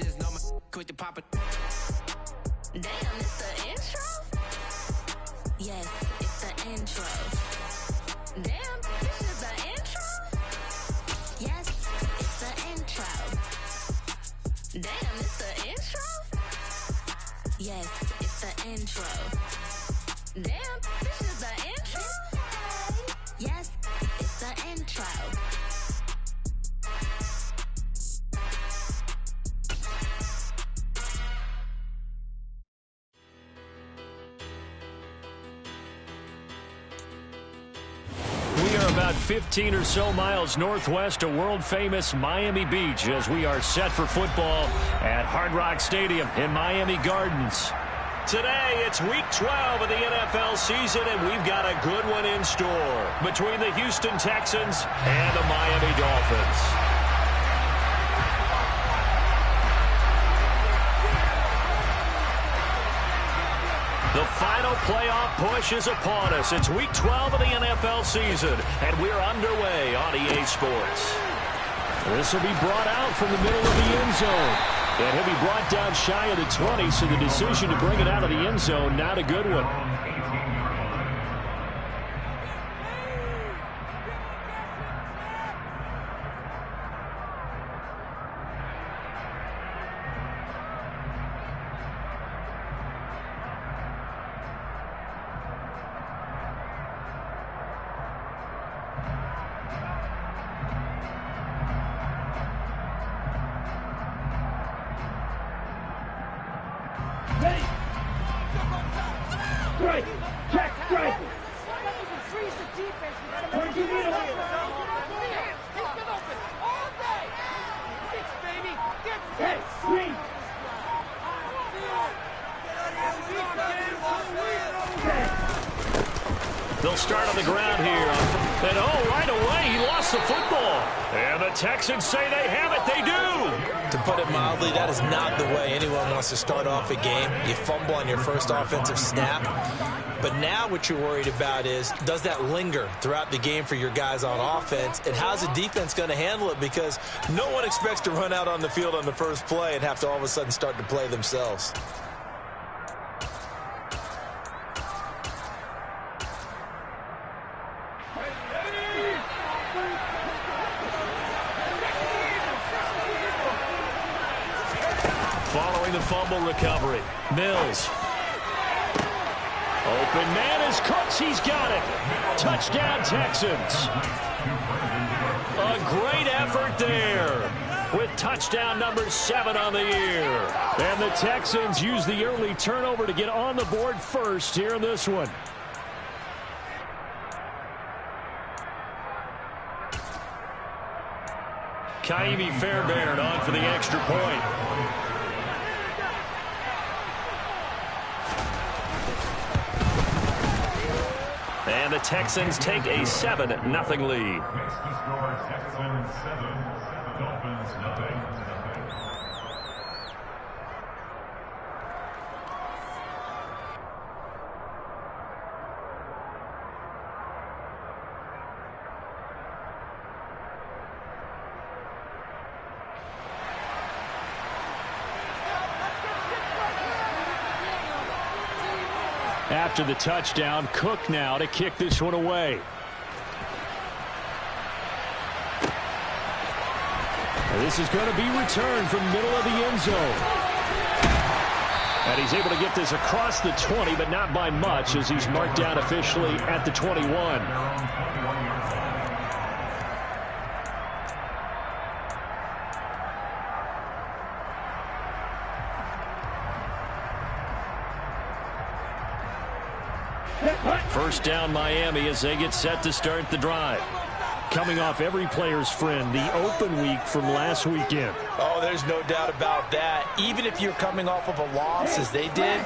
just know my quick to pop it. Damn, it's the intro? Yes, it's the intro. Damn, this is the intro? Yes, it's the intro. Damn, it's the intro? Yes, it's the intro. Damn, this is the intro? Yes, it's the intro. We are about 15 or so miles northwest of world-famous Miami Beach as we are set for football at Hard Rock Stadium in Miami Gardens. Today, it's Week 12 of the NFL season, and we've got a good one in store between the Houston Texans and the Miami Dolphins. The final playoff push is upon us. It's Week 12 of the NFL season, and we're underway on EA Sports. This will be brought out from the middle of the end zone. And he'll be brought down shy of the 20, so the decision to bring it out of the end zone, not a good one. Ready? Strike! Check! Strike! Freeze the defense. Where'd you need him? He's been open all day. Six, baby. Get Hey, screen! They'll start on the ground here. And right away, he lost the football. And the Texans say they have it. They do. To put it mildly, that is not the way anyone wants to start off a game. You fumble on your first offensive snap. But now what you're worried about is, does that linger throughout the game for your guys on offense? And how's the defense going to handle it? Because no one expects to run out on the field on the first play and have to all of a sudden start to play themselves. Following the fumble recovery, Mills. Open man is Cooks. He's got it. Touchdown, Texans. A great effort there with touchdown number 7 on the year. And the Texans use the early turnover to get on the board first here in this one. Kaimi Fairbairn on for the extra point. And the Texans take a 7-0 lead. Texans 7, Dolphins 9. After the touchdown, Cook now to kick this one away. This is going to be returned from middle of the end zone. And he's able to get this across the 20, but not by much, as he's marked down officially at the 21. First down, Miami, as they get set to start the drive. Coming off every player's friend, the open week from last weekend. Oh, there's no doubt about that. Even if you're coming off of a loss, as they did,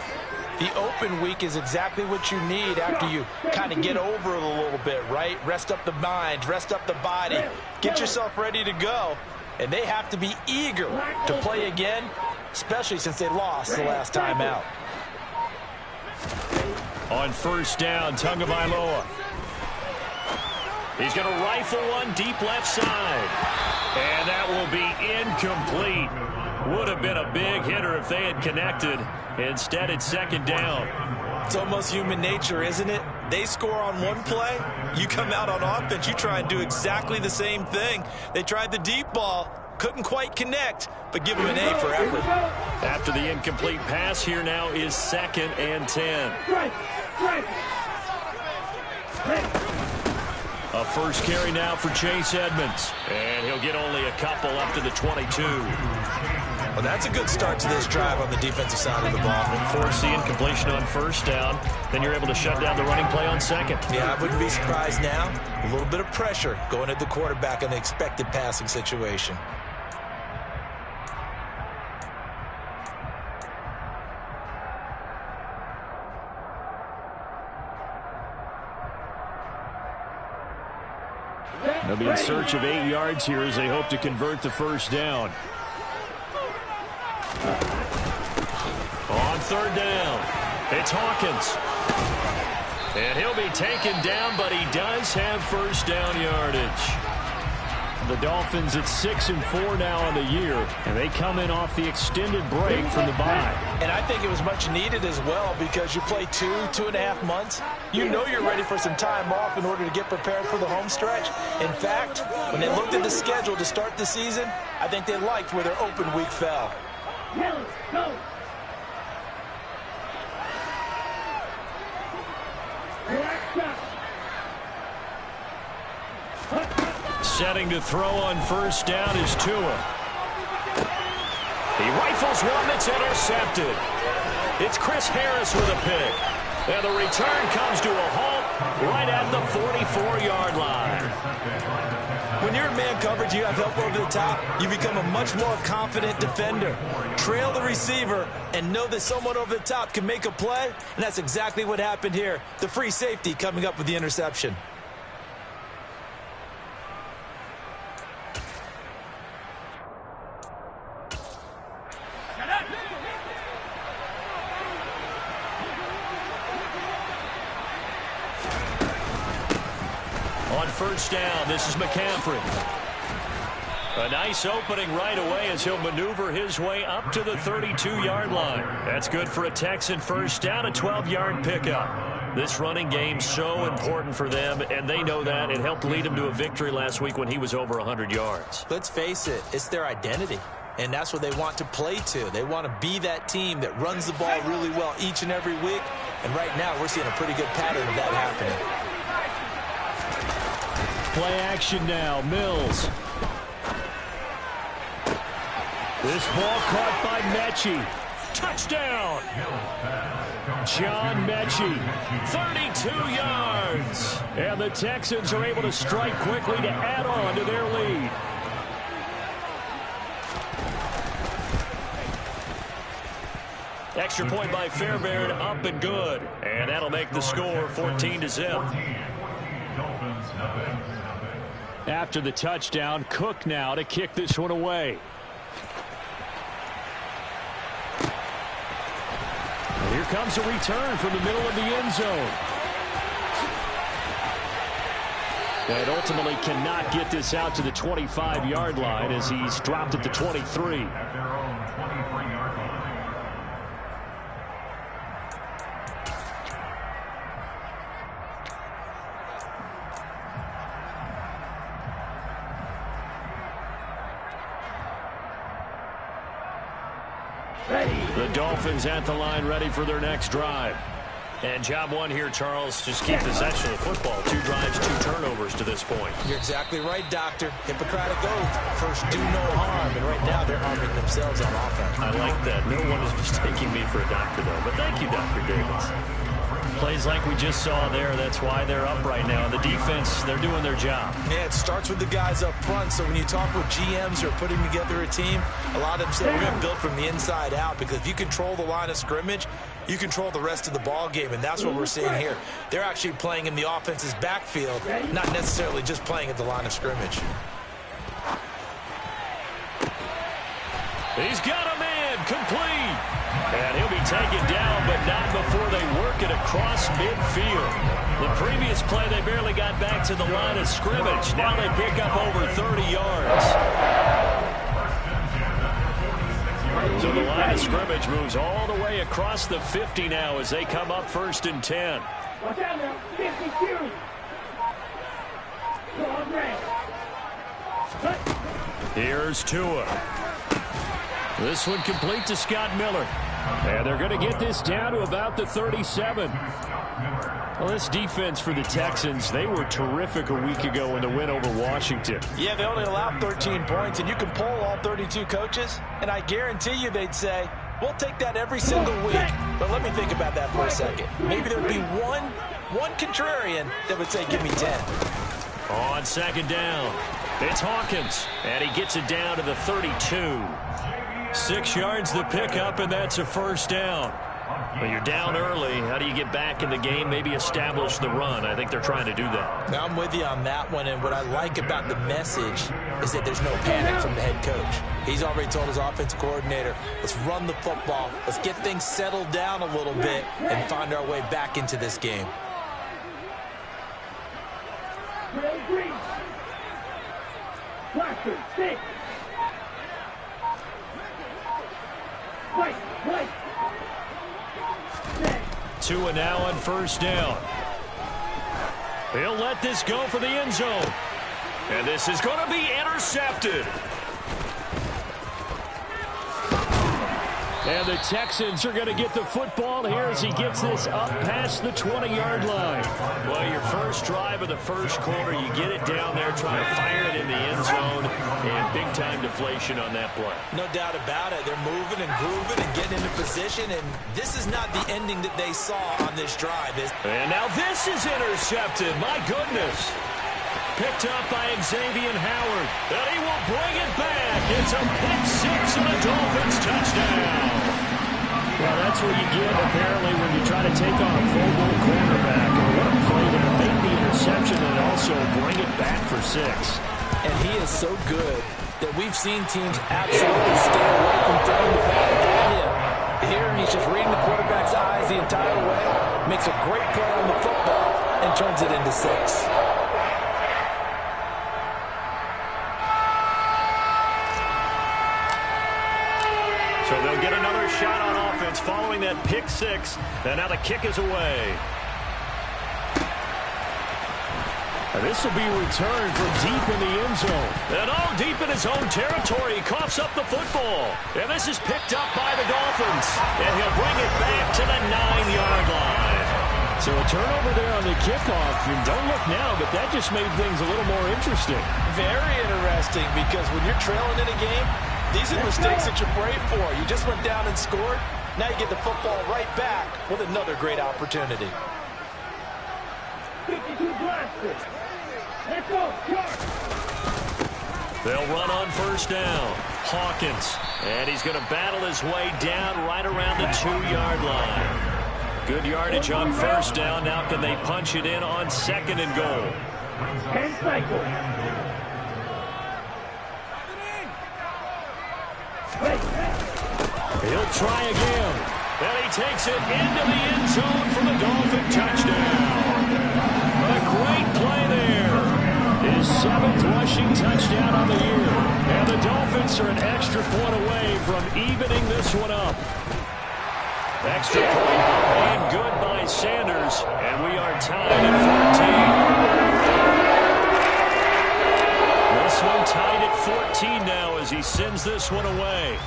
the open week is exactly what you need after you kind of get over it a little bit, right? Rest up the mind, rest up the body, get yourself ready to go. And they have to be eager to play again, especially since they lost the last time out. On first down, Tagovailoa. He's going to rifle one deep left side. And that will be incomplete. Would have been a big hitter if they had connected. Instead, it's second down. It's almost human nature, isn't it? They score on one play. You come out on offense, you try and do exactly the same thing. They tried the deep ball. Couldn't quite connect, but give them an A for effort. After the incomplete pass, here now is 2nd and 10. A first carry now for Chase Edmonds. And he'll get only a couple up to the 22. Well, that's a good start to this drive on the defensive side of the ball. Force the incompletion on first down. Then you're able to shut down the running play on second. Yeah, I wouldn't be surprised now. A little bit of pressure going at the quarterback in the expected passing situation. They'll be in search of 8 yards here as they hope to convert the first down. On third down, it's Hawkins. And he'll be taken down, but he does have first down yardage. The Dolphins at 6-4 now on the year, and they come in off the extended break from the bye. And I think it was much needed as well because you play 2.5 months. You know you're ready for some time off in order to get prepared for the home stretch. In fact, when they looked at the schedule to start the season, I think they liked where their open week fell. Go. Setting to throw on first down is Tua. He rifles one that's intercepted. It's Chris Harris with a pick. And the return comes to a halt right at the 44-yard line. When you're in man coverage, you have help over the top. You become a much more confident defender. Trail the receiver and know that someone over the top can make a play. And that's exactly what happened here. The free safety coming up with the interception. On first down, this is McCaffrey. A nice opening right away as he'll maneuver his way up to the 32-yard line. That's good for a Texan first down, a 12-yard pickup. This running game so important for them, and they know that. It helped lead them to a victory last week when he was over 100 yards. Let's face it, it's their identity, and that's what they want to play to. They want to be that team that runs the ball really well each and every week, and right now we're seeing a pretty good pattern of that happening. Play action now, Mills. This ball caught by Mechie. Touchdown! John Mechie, 32 yards. And the Texans are able to strike quickly to add on to their lead. Extra point by Fairbairn, up and good. And that'll make the score 14-0. After the touchdown, Cook now to kick this one away. And here comes a return from the middle of the end zone. And ultimately cannot get this out to the 25-yard line as he's dropped at the 23. The Dolphins at the line ready for their next drive. And job one here, Charles, just keep possession of the football. 2 drives, 2 turnovers to this point. You're exactly right, Doctor. Hippocratic oath. First, do no harm. And right now, they're harming themselves on offense. I like that. No one is mistaking me for a doctor, though. But thank you, Dr. Davis. Plays like we just saw there. That's why they're up right now. The defense, they're doing their job. Yeah, it starts with the guys up front. So when you talk with GMs who are putting together a team, a lot of them say we're going to build from the inside out, because if you control the line of scrimmage, you control the rest of the ball game, and that's what we're seeing here. They're actually playing in the offense's backfield, not necessarily just playing at the line of scrimmage. He's got a man, complete. And he'll be taken down, but not before they work it across midfield. The previous play, they barely got back to the line of scrimmage. Now they pick up over 30 yards. the line of scrimmage moves all the way across the 50 now as they come up 1st and 10. Watch out now. 52. Go on, Ray. Here's Tua. This one complete to Scott Miller. And they're going to get this down to about the 37. Well, this defense for the Texans, they were terrific a week ago in the win over Washington. Yeah, they only allowed 13 points, and you can poll all 32 coaches, and I guarantee you they'd say, we'll take that every single week. But let me think about that for a second. Maybe there'd be one contrarian that would say, give me 10. On 2nd down, it's Hawkins, and he gets it down to the 32. 6 yards the pickup, and that's a 1st down. But you're down early. How do you get back in the game, maybe establish the run? I think they're trying to do that. Now, I'm with you on that one, and what I like about the message is that there's no panic from the head coach. He's already told his offensive coordinator, let's run the football, let's get things settled down a little bit and find our way back into this game. Green. Blaster, 6. White. Tua now on 1st down. He'll let this go for the end zone. And this is going to be intercepted. And the Texans are going to get the football here as he gets this up past the 20-yard line. Well, your first drive of the first quarter, you get it down there, try to fire it in the end zone, and big-time deflation on that play. No doubt about it. They're moving and grooving and getting into position, and this is not the ending that they saw on this drive. And now this is intercepted. My goodness. Picked up by Xavier Howard. And he will bring it back. It's a pick 6 and a Dolphins touchdown. Well, that's what you get, apparently, when you try to take on a Pro Bowl quarterback. And what a play to make the interception and also bring it back for 6. And he is so good that we've seen teams absolutely stay away from throwing the ball at him. Here, he's just reading the quarterback's eyes the entire way, makes a great play on the football, and turns it into 6. So they'll get another shot on offense following that pick 6. And now the kick is away. And this will be returned from deep in the end zone. And deep in his own territory, he coughs up the football. And this is picked up by the Dolphins. And he'll bring it back to the 9-yard line. So a turnover there on the kickoff. And don't look now, but that just made things a little more interesting. Very interesting, because when you're trailing in a game, these are the mistakes that you pray for. You just went down and scored. Now you get the football right back with another great opportunity. 52 blasters. Let's go, charge. They'll run on 1st down. Hawkins. And he's going to battle his way down right around the 2-yard line. Good yardage on 1st down. Now can they punch it in on 2nd and goal? 10 cycles. He'll try again. And he takes it into the end zone for the Dolphin touchdown. A great play there. His 7th rushing touchdown on the year. And the Dolphins are an extra point away from evening this one up. Extra point and good by Sanders. And we are tied at 14. This one tied at 14 now as he sends this one away.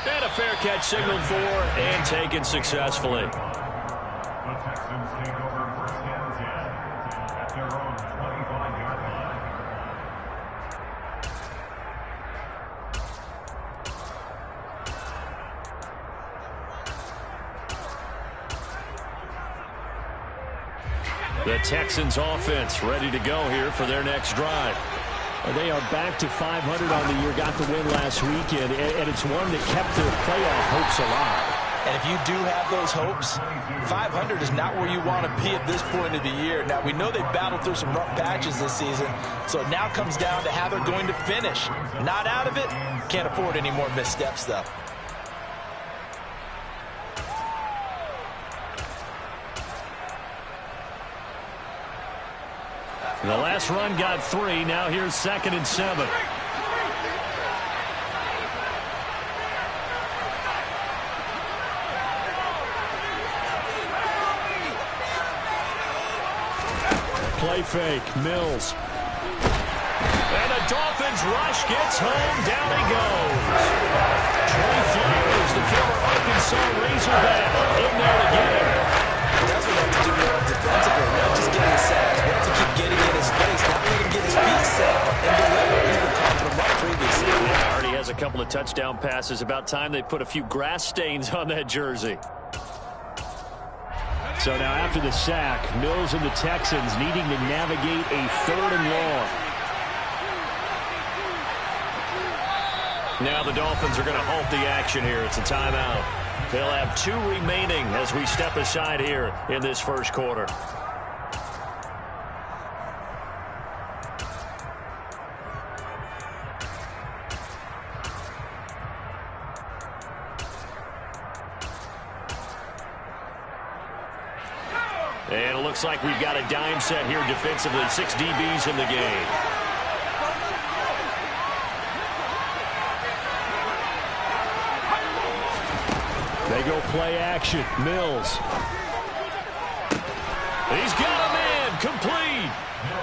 And a fair catch signaled for and taken successfully. The Texans take over 1st and 10 at their own 25-yard line. The Texans offense ready to go here for their next drive. They are back to 500 on the year, got the win last weekend, and it's one that kept their playoff hopes alive. And if you do have those hopes, 500 is not where you want to be at this point of the year. Now, we know they battled through some rough patches this season, so it now comes down to how they're going to finish. Not out of it, can't afford any more missteps, though. The last run got 3. Now here's 2nd and 7. play fake. Mills. And the Dolphins rush gets home. Down he goes. Trey Flowers, the former Arkansas Razorback, in there to get him. That's what you have to do defensively. Not just getting sacks, but to keep getting in his face. Not let him get his feet set and deliver. He's been confident him up previously. Yeah, already has a couple of touchdown passes. About time they put a few grass stains on that jersey. So now after the sack, Mills and the Texans needing to navigate a 3rd and long. Now the Dolphins are going to halt the action here. It's a timeout. They'll have 2 remaining as we step aside here in this first quarter. And it looks like we've got a dime set here defensively. 6 DBs in the game. They go play action. Mills. He's got a man. Complete.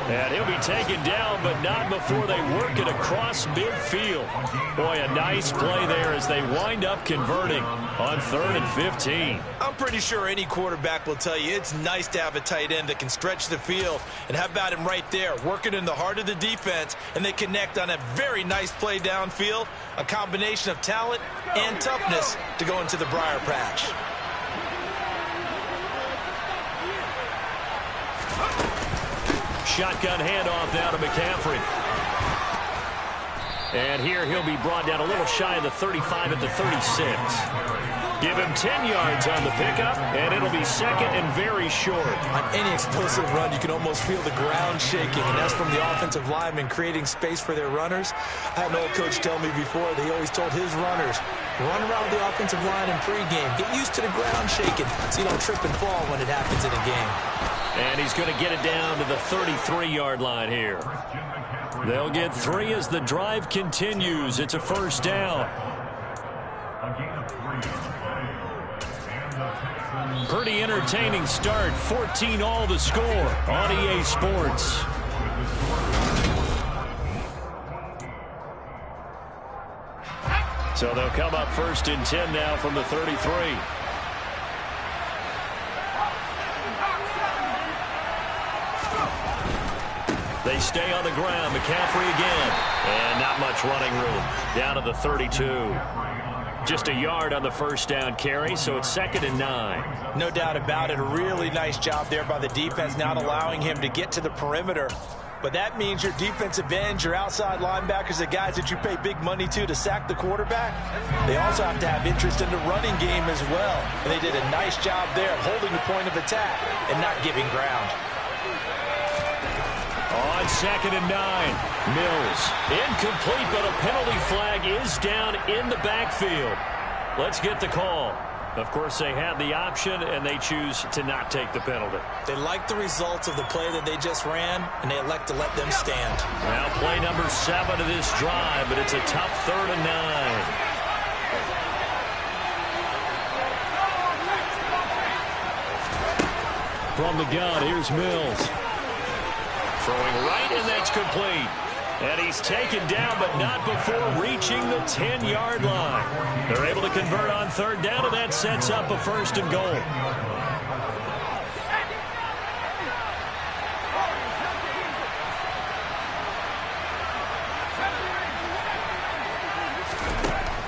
And he'll be taken down, but not before they work it across midfield. Boy, a nice play there as they wind up converting on 3rd and 15. I'm pretty sure any quarterback will tell you it's nice to have a tight end that can stretch the field. And how about him right there, working in the heart of the defense, and they connect on a very nice play downfield. A combination of talent and toughness to go into the briar patch. Shotgun handoff now to McCaffrey. And here he'll be brought down a little shy of the 35 at the 36. Give him 10 yards on the pickup, and it'll be 2nd and very short. On any explosive run, you can almost feel the ground shaking, and that's from the offensive linemen creating space for their runners. I had an old coach tell me before that he always told his runners, run around the offensive line in pregame. Get used to the ground shaking so you don't trip and fall when it happens in a game. And he's going to get it down to the 33-yard line here. They'll get 3 as the drive continues. It's a 1st down. Pretty entertaining start. 14-all the score on EA Sports. So they'll come up 1st and 10 now from the 33. They stay on the ground. McCaffrey again. And not much running room. Down to the 32. Just a yard on the 1st down carry, so it's 2nd and 9. No doubt about it. A really nice job there by the defense, not allowing him to get to the perimeter. But that means your defensive ends, your outside linebackers, the guys that you pay big money to sack the quarterback, they also have to have interest in the running game as well. And they did a nice job there holding the point of attack and not giving ground. On 2nd and 9, Mills. Incomplete, but a penalty flag is down in the backfield. Let's get the call. Of course, they had the option, and they choose to not take the penalty. They like the results of the play that they just ran, and they elect to let them stand. Now play number 7 of this drive, but it's a tough 3rd and 9. From the gun, here's Mills. Throwing right, and that's complete. And he's taken down, but not before reaching the 10-yard line. They're able to convert on 3rd down, and that sets up a 1st and goal.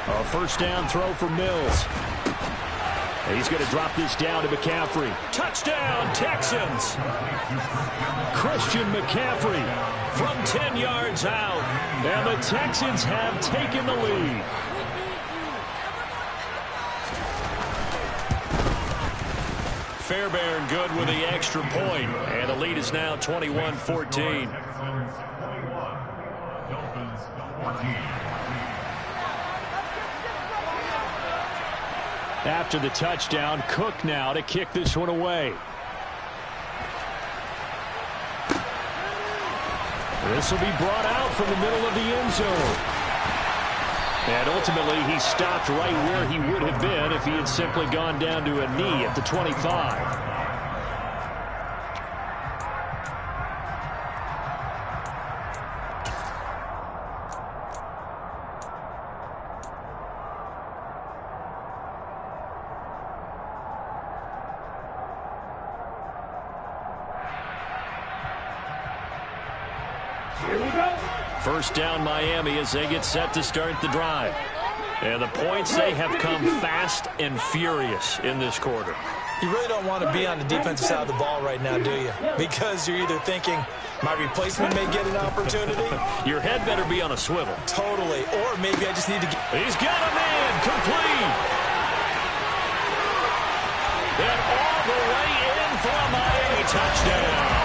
A 1st down throw for Mills. He's going to drop this down to McCaffrey. Touchdown, Texans! Christian McCaffrey from 10 yards out. And the Texans have taken the lead. Fairbairn good with the extra point. And the lead is now 21-14. After the touchdown, Cook now to kick this one away. This will be brought out from the middle of the end zone. And ultimately, he stopped right where he would have been if he had simply gone down to a knee at the 25. First down Miami as they get set to start the drive. And the points, they have come fast and furious in this quarter. You really don't want to be on the defensive side of the ball right now, do you? Because you're either thinking, my replacement may get an opportunity. Your head better be on a swivel. Totally. Or maybe I just need to get... He's got a man complete. And all the way in for a Miami touchdown.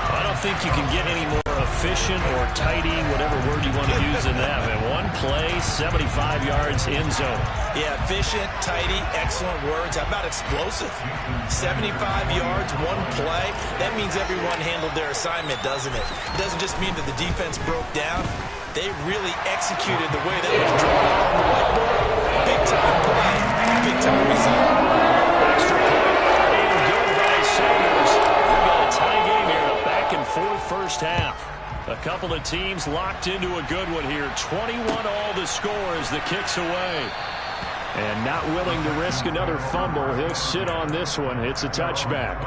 I don't think you can get any more efficient or tidy, whatever word you want to use in that. And one play, 75 yards in zone. Yeah, efficient, tidy, excellent words. How about explosive? 75 yards, one play. That means everyone handled their assignment, doesn't it? It doesn't just mean that the defense broke down. They really executed the way that was drawn out on the whiteboard. Big-time play, big-time result. Extra point and good by Sanders. We've got a tie game here, a back-and-forth first half. A couple of teams locked into a good one here. 21 all the score as the kick's away. And not willing to risk another fumble. He'll sit on this one. It's a touchback.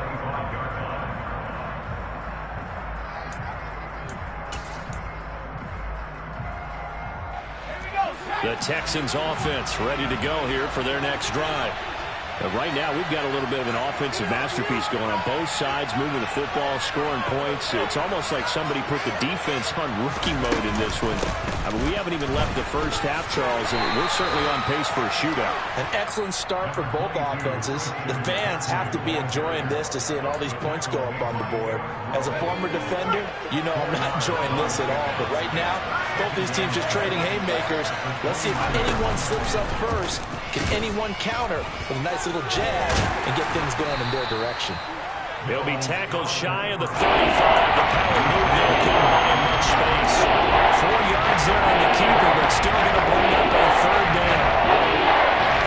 The Texans offense ready to go here for their next drive. Right now, we've got a little bit of an offensive masterpiece going on both sides, moving the football, scoring points. It's almost like somebody put the defense on rookie mode in this one. I mean, we haven't even left the first half, Charles, and we're certainly on pace for a shootout. An excellent start for both offenses. The fans have to be enjoying this to seeing all these points go up on the board. As a former defender, you know I'm not enjoying this at all. But right now, both these teams just trading haymakers. Let's see if anyone slips up first. Can anyone counter with a nice little jab and get things going in their direction? He'll be tackled shy of the 35. The power move there couldn't buy him much space. 4 yards there on the keeper, but still going to bring up a third down.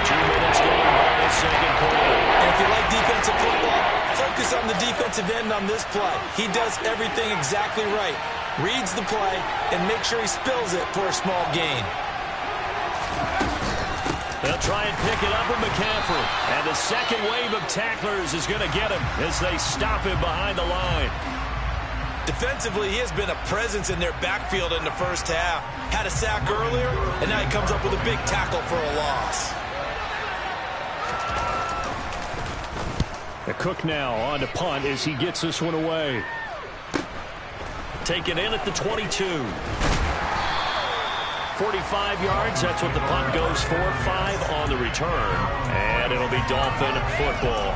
2 minutes going by the second quarter. And if you like defensive football, focus on the defensive end on this play. He does everything exactly right. Reads the play and make sure he spills it for a small gain. They'll try and pick it up with McCaffrey. And the second wave of tacklers is going to get him as they stop him behind the line. Defensively, he has been a presence in their backfield in the first half. Had a sack earlier, and now he comes up with a big tackle for a loss. The Cook now on to punt as he gets this one away. Taken in at the 22. 45 yards, that's what the punt goes for. 5 on the return, and it'll be Dolphin football.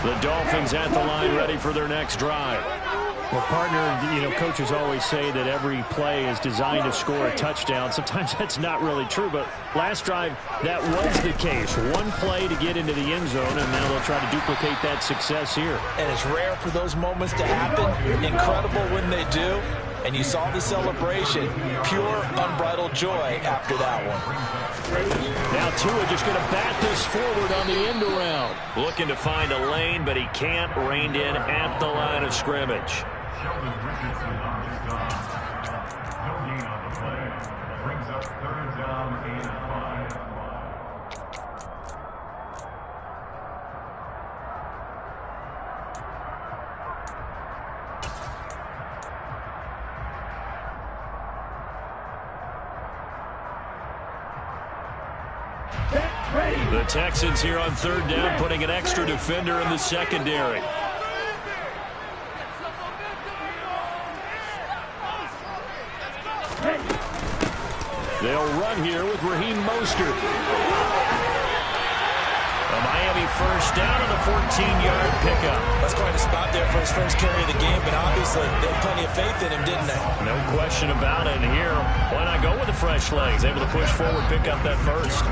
The Dolphins at the line ready for their next drive. Well, partner, you know, coaches always say that every play is designed to score a touchdown. Sometimes that's not really true, but last drive, that was the case. One play to get into the end zone, and now they'll try to duplicate that success here. And it's rare for those moments to happen. Incredible when they do. And you saw the celebration. Pure, unbridled joy after that one. Now Tua just going to bat this forward on the end around. Looking to find a lane, but he can't. Reined in at the line of scrimmage. Sheldon Richardson on the stop. No gain on the play. Brings up third down and 5. The Texans here on third down, putting an extra defender in the secondary. They'll run here with Raheem Mostert. A Miami first down on the 14-yard pickup. That's quite a spot there for his first carry of the game, but obviously they had plenty of faith in him, didn't they? No question about it. And here, why not go with the fresh legs? Able to push forward, pick up that first.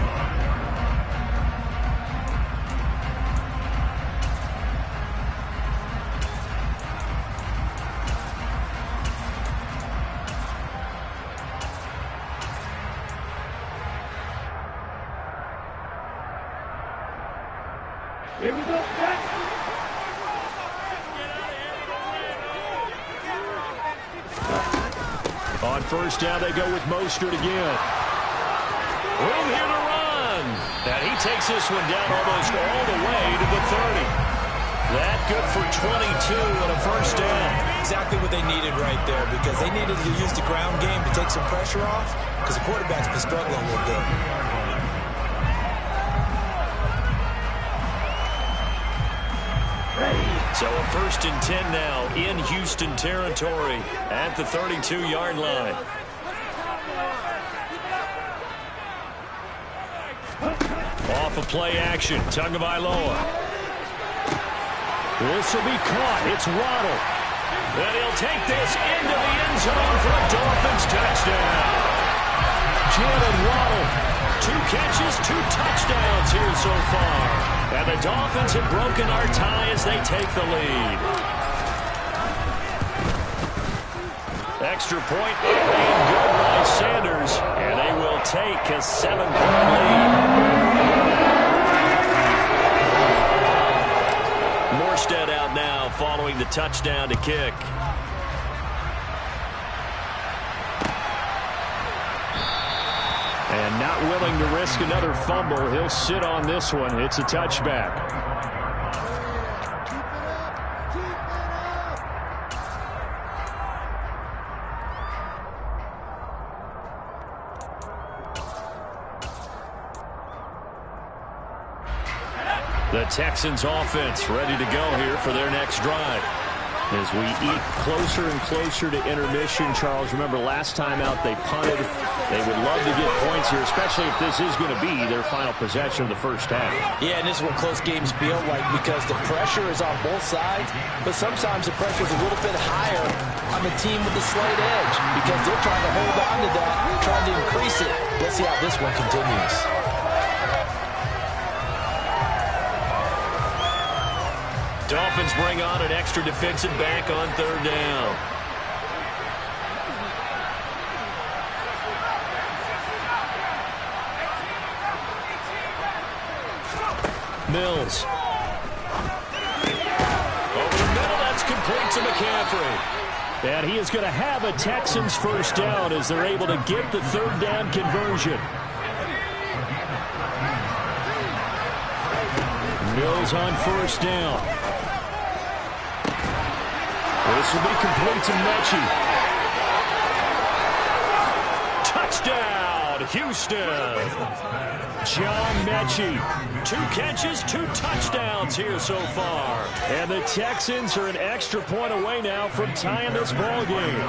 Here we go, set. On first down, they go with Mostert again. Room here to run. And he takes this one down almost all the way to the 30. That good for 22 and a first down. Exactly what they needed right there, because they needed to use the ground game to take some pressure off, because the quarterback's been struggling a little bit. So a first and 10 now in Houston territory at the 32-yard line. Off of play action, Tagovailoa. This will be caught. It's Waddle. And he'll take this into the end zone for a Dolphins touchdown. Jalen Waddle, 2 catches, 2 touchdowns here so far. And the Dolphins have broken our tie as they take the lead. Extra point made good by Sanders, and they will take a 7-point lead. Morstead out now following the touchdown to kick. And not willing to risk another fumble. He'll sit on this one. It's a touchback. The Texans offense ready to go here for their next drive. As we eat closer and closer to intermission, Charles, remember last time out they punted. They would love to get points here, especially if this is going to be their final possession of the first half. Yeah, and this is what close games feel like, because the pressure is on both sides, but sometimes the pressure is a little bit higher on the team with the slight edge, because they're trying to hold on to that, trying to increase it. Let's see how this one continues. Dolphins bring on an extra defensive back on third down. Mills. Over the middle, that's complete to McCaffrey. And he is going to have a Texans first down as they're able to get the third down conversion. Mills on first down. This will be complete to Mechie. Touchdown, Houston. John Mechie. 2 catches, 2 touchdowns here so far. And the Texans are an extra point away now from tying this ball game.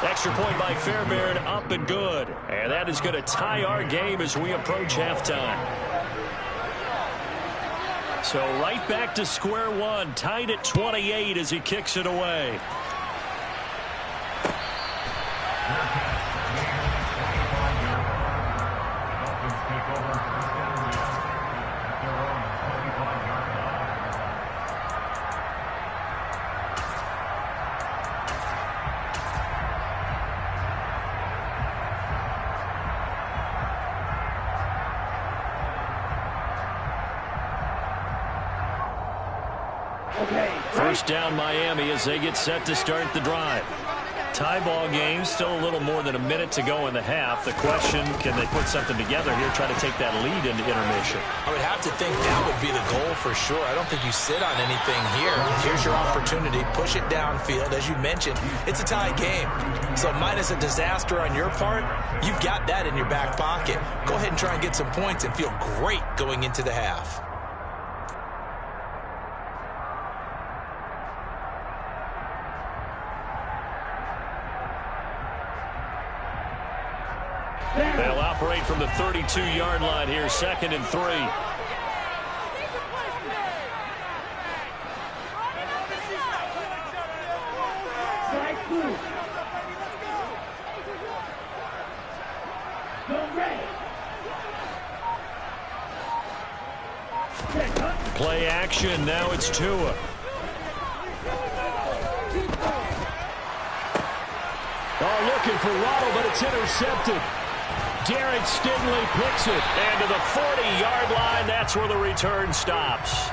Extra point by Fairbairn, up and good. And that is going to tie our game as we approach halftime. So right back to square one, tied at 28 as he kicks it away. First down Miami as they get set to start the drive. Tie ball game, still a little more than a minute to go in the half. The question, can they put something together here, try to take that lead into intermission? I would have to think that would be the goal for sure. I don't think you sit on anything here. Here's your opportunity. Push it downfield. As you mentioned, it's a tie game. So minus a disaster on your part, you've got that in your back pocket. Go ahead and try and get some points and feel great going into the half. They'll operate from the 32-yard line here, 2nd and 3. Play action, now it's Tua. Oh, looking for Waddle, but it's intercepted. Garrett Stingley picks it. And to the 40-yard line, that's where the return stops.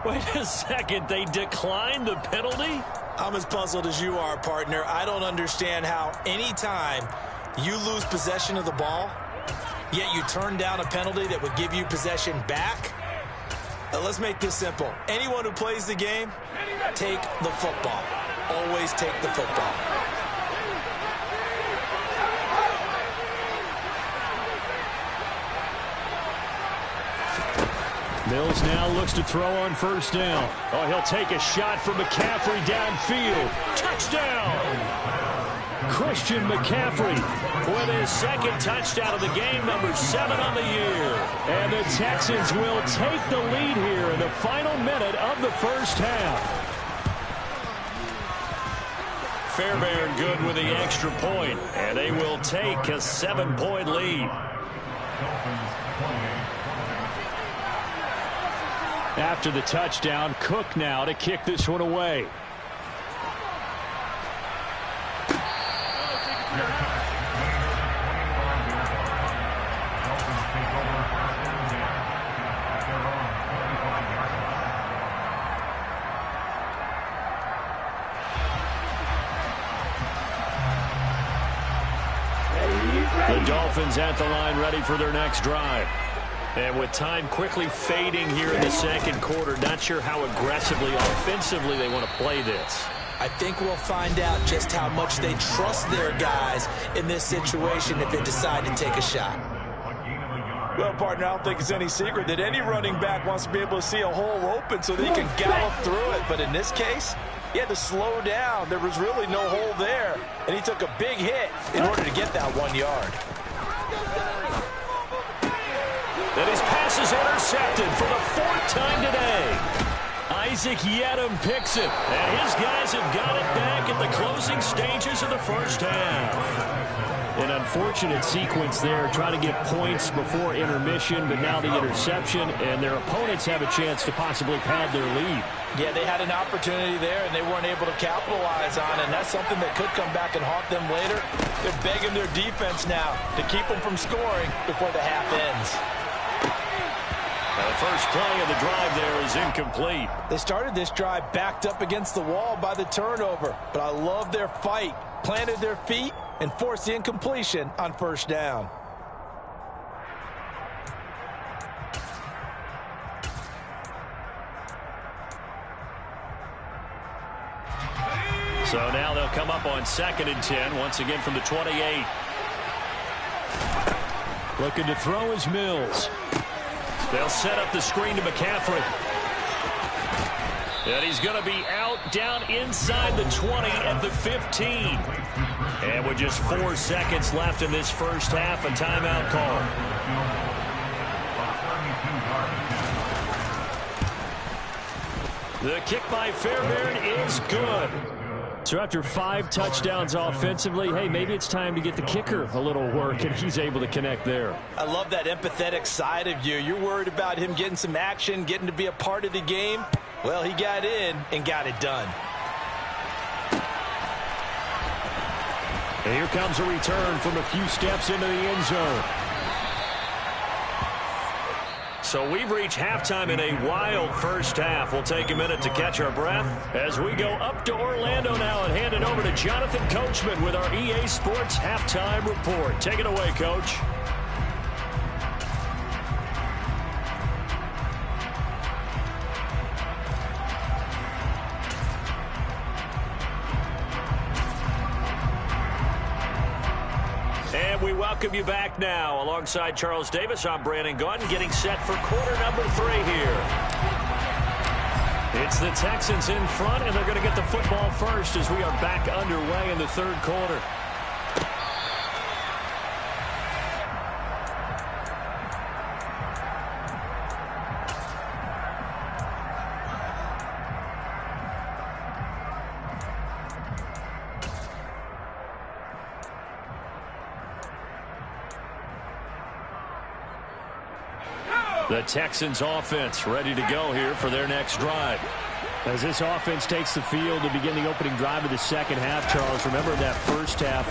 Wait a second, they declined the penalty? I'm as puzzled as you are, partner. I don't understand how any time you lose possession of the ball, yet you turn down a penalty that would give you possession back. Let's make this simple. Anyone who plays the game, take the football. Always take the football. Mills now looks to throw on first down. Oh, he'll take a shot from McCaffrey downfield. Touchdown! Christian McCaffrey with his second touchdown of the game, number 7 on the year. And the Texans will take the lead here in the final minute of the first half. Fairbairn good with the extra point, and they will take a 7-point lead. After the touchdown, Cook now to kick this one away. The Dolphins at the line, ready for their next drive. And with time quickly fading here in the second quarter, not sure how aggressively, offensively they want to play this. I think we'll find out just how much they trust their guys in this situation if they decide to take a shot. Well, partner, I don't think it's any secret that any running back wants to be able to see a hole open so they can gallop through it. But in this case, he had to slow down. There was really no hole there, and he took a big hit in order to get that 1 yard. And his pass is intercepted for the 4th time today. Isaac Yedem picks it, and his guys have got it back at the closing stages of the first half. An unfortunate sequence there, trying to get points before intermission, but now the interception, and their opponents have a chance to possibly pad their lead. Yeah, they had an opportunity there, and they weren't able to capitalize on it, and that's something that could come back and haunt them later. They're begging their defense now to keep them from scoring before the half ends. Now the first play of the drive there is incomplete. They started this drive backed up against the wall by the turnover, but I love their fight. Planted their feet and forced the incompletion on first down. So now they'll come up on 2nd and 10, once again from the 28. Looking to throw is Mills. They'll set up the screen to McCaffrey. And he's going to be out down inside the 20 at the 15. And with just 4 seconds left in this first half, a timeout call. The kick by Fairbairn is good. So after 5 touchdowns offensively, hey, maybe it's time to get the kicker a little work, and he's able to connect there. I love that empathetic side of you. You're worried about him getting some action, getting to be a part of the game. Well, he got in and got it done. And here comes a return from a few steps into the end zone. So we've reached halftime in a wild first half. We'll take a minute to catch our breath as we go up to Orlando now and hand it over to Jonathan Coachman with our EA Sports Halftime Report. Take it away, Coach. And we welcome you back now. Alongside Charles Davis, I'm Brandon Gaudin, getting set for quarter number 3 here. It's the Texans in front, and they're going to get the football first as we are back underway in the third quarter. The Texans offense ready to go here for their next drive. As this offense takes the field to begin the opening drive of the second half, Charles, remember that first half,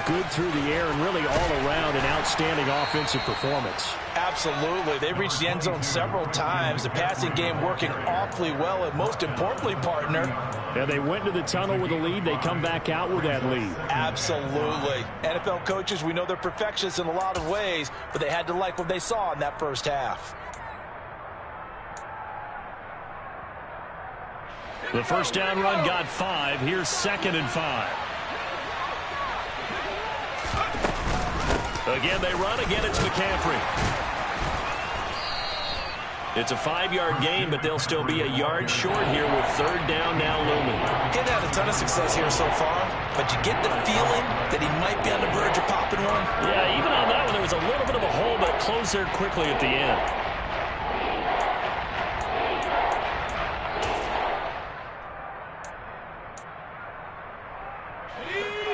good through the air and really all around an outstanding offensive performance. Absolutely. They reached the end zone several times. The passing game working awfully well, and most importantly, partner. Yeah, they went to the tunnel with a lead. They come back out with that lead. Absolutely. NFL coaches, we know they're perfectionists in a lot of ways, but they had to like what they saw in that first half. The first down run got 5. Here's 2nd and 5. Again, they run. Again, it's McCaffrey. It's a 5-yard gain, but they'll still be a yard short here with 3rd down now looming. He's had a ton of success here so far, but you get the feeling that he might be on the verge of popping one. Yeah, even on that one, there was a little bit of a hole, but it closed there quickly at the end.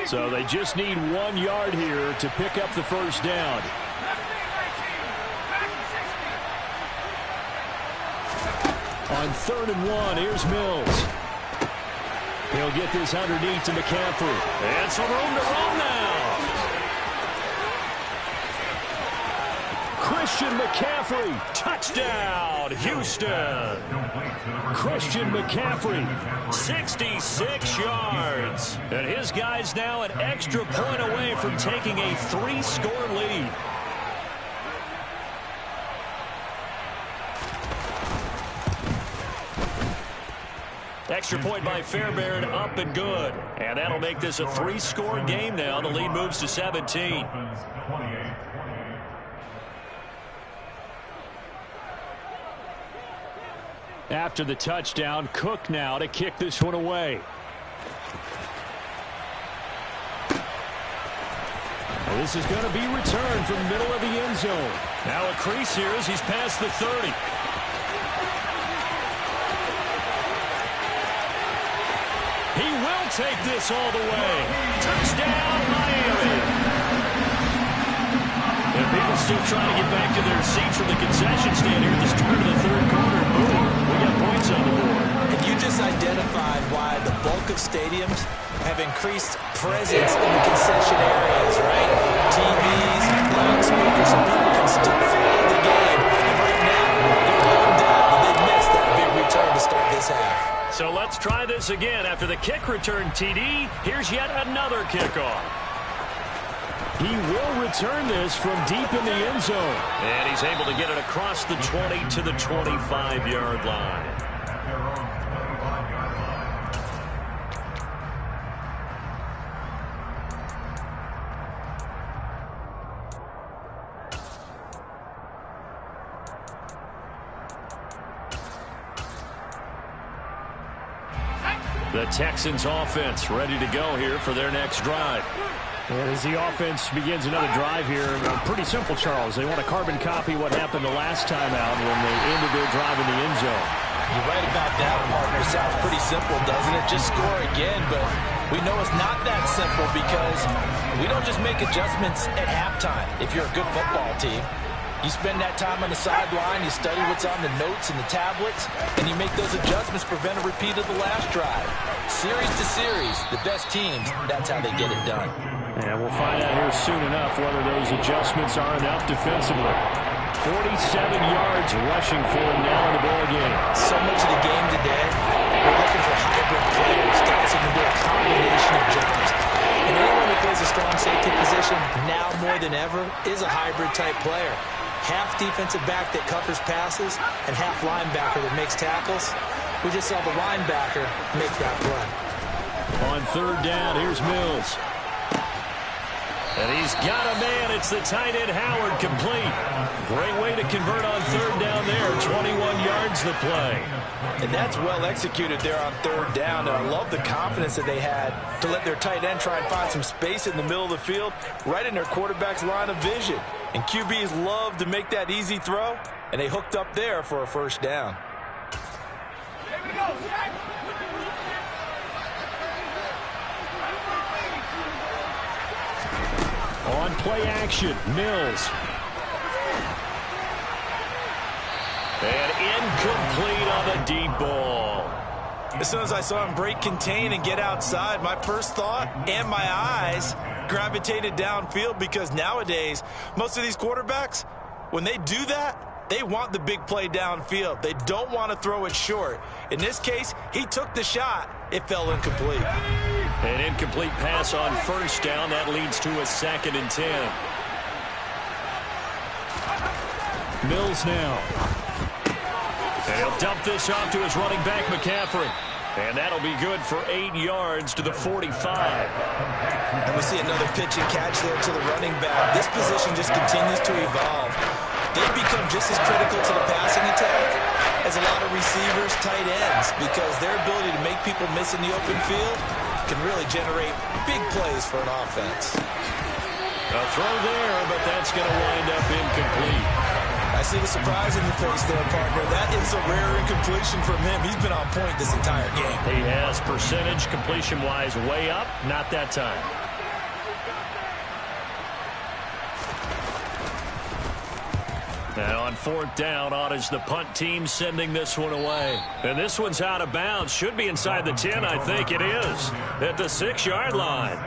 So they just need 1 yard here to pick up the first down. On 3rd and 1, here's Mills. He'll get this underneath to McCaffrey. And some room to run now. Christian McCaffrey, touchdown, Houston. Christian McCaffrey, 66 yards. And his guys now an extra point away from taking a 3-score lead. Extra point by Fairbairn, up and good. And that'll make this a 3-score game now. The lead moves to 17. After the touchdown, Cook now to kick this one away. Well, this is going to be returned from the middle of the end zone. Now a crease here as he's past the 30. He will take this all the way. Touchdown, Miami. And people still trying to get back to their seats from the concession stand here at the start of the 3rd quarter. Boom, we got points on the board. And you just identified why the bulk of stadiums have increased presence in the concession areas, right? TVs, loudspeakers, so people can still follow the game. And right now, they're bummed out that they missed that big return to start this half. So let's try this again. After the kick return TD, here's yet another kickoff. He will return this from deep in the end zone. And he's able to get it across the 20 to the 25-yard line. The Texans offense ready to go here for their next drive. And as the offense begins another drive here, pretty simple, Charles. They want to carbon copy what happened the last time out when they ended their drive in the end zone. You're right about that, partner. Sounds pretty simple, doesn't it? Just score again, but we know it's not that simple because we don't just make adjustments at halftime if you're a good football team. You spend that time on the sideline, you study what's on the notes and the tablets, and you make those adjustments to prevent a repeat of the last drive. Series to series, the best teams, that's how they get it done. And we'll find out here soon enough whether those adjustments are enough defensively. 47 yards rushing for him now in the ball game. So much of the game today, we're looking for hybrid players, guys who can do a combination of jobs. And anyone who plays a strong safety position now more than ever is a hybrid type player. Half defensive back that covers passes and half linebacker that makes tackles. We just saw the linebacker make that play. On 3rd down, here's Mills. And he's got a man. It's the tight end Howard, complete. Great way to convert on 3rd down there. 21 yards the play. And that's well executed there on 3rd down. And I love the confidence that they had to let their tight end try and find some space in the middle of the field, right in their quarterback's line of vision. And QBs love to make that easy throw, and they hooked up there for a first down. On play action, Mills. And incomplete on the deep ball. As soon as I saw him break contain and get outside, my first thought and my eyes gravitated downfield, because nowadays, most of these quarterbacks, when they do that, they want the big play downfield. They don't want to throw it short. In this case, he took the shot. It fell incomplete. An incomplete pass on first down. That leads to a 2nd and 10. Mills now. And he'll dump this off to his running back, McCaffrey. And that'll be good for 8 yards to the 45. And we see another pitch and catch there to the running back. This position just continues to evolve. They've become just as critical to the passing attack as a lot of receivers, tight ends, because their ability to make people miss in the open field can really generate big plays for an offense. A throw there, but that's going to wind up incomplete. I see the surprise in your face there, partner. That is a rare incompletion from him. He's been on point this entire game. He has percentage completion-wise way up. Not that time. And on 4th down, on is the punt team sending this one away. And this one's out of bounds. Should be inside the 10, I think it is. At the 6-yard line.